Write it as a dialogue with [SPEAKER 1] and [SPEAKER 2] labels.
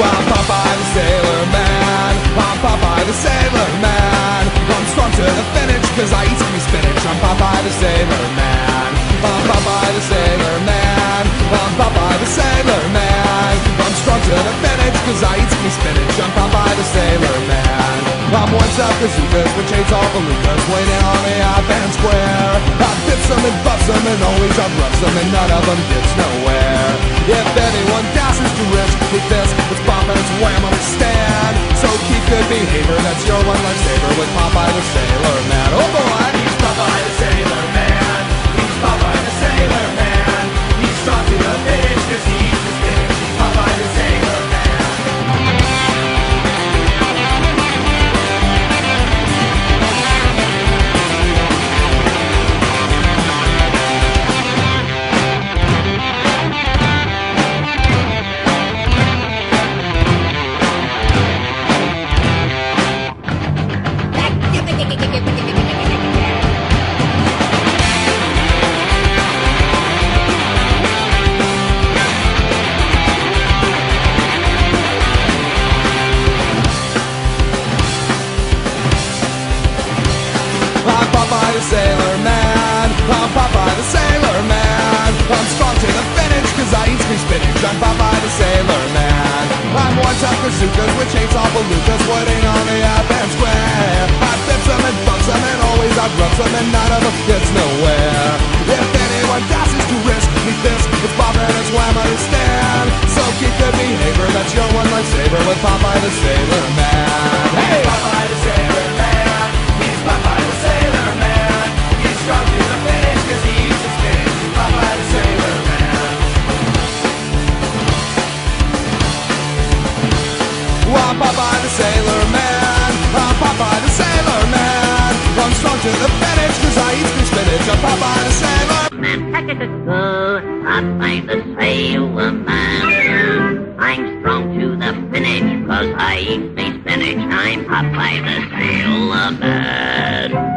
[SPEAKER 1] Well, I'm Popeye the Sailor Man. I'm Popeye the Sailor Man. I'm strong to the finish cause I eat skinny spinach. I'm Popeye the Sailor Man. I'm Popeye the Sailor Man. I'm Popeye the Sailor Man. I'm strong to the finish cause I eat skinny spinach. I'm Popeye the Sailor Man. I'm one up bazookas which hates all the lucas, waiting on the advance square. I dips them and buffs them and always outroughs them, and none of them gets nowhere. If anyone dashes to risk with this, it's Pop and it's wham on a stand. So keep good behavior, that's your one lifesaver with Popeye the Sailor Man. Oh boy! He's Popeye the Sailor Man. He's Popeye the Sailor Man. He's strong to the finish cause he eats his spinach. He's Popeye the Sailor Man. Popeye the Sailor Man. I'm Popeye the Sailor Man. I'm strong to the finish cause I eat sweet spinach. I'm Popeye the Sailor Man. I'm one tough bazookas which hates all belugas, waiting on the advance square. I flips them and bumps them and always outroughs them, and none of them gets nowhere. If anyone dashes to risk me this, it's Bob and it's wham I stand. So keep good behavior, that's your one lifesaver with Popeye the Sailor Man. Hey! Popeye the Sailor Man. He's Popeye the Sailor Man. He's strong to the finish cause he eats his spinach. He's Popeye the Sailor Man. I'm Popeye the Sailor Man. I'm Popeye the Sailor Man. I'm strong to the finish cause I eat my spinach. I'm Popeye the Sailor Man.
[SPEAKER 2] Popeye the Sailor Man. I'm strong to the finish cause I eat me spinach. I'm Popeye the Sailor Man.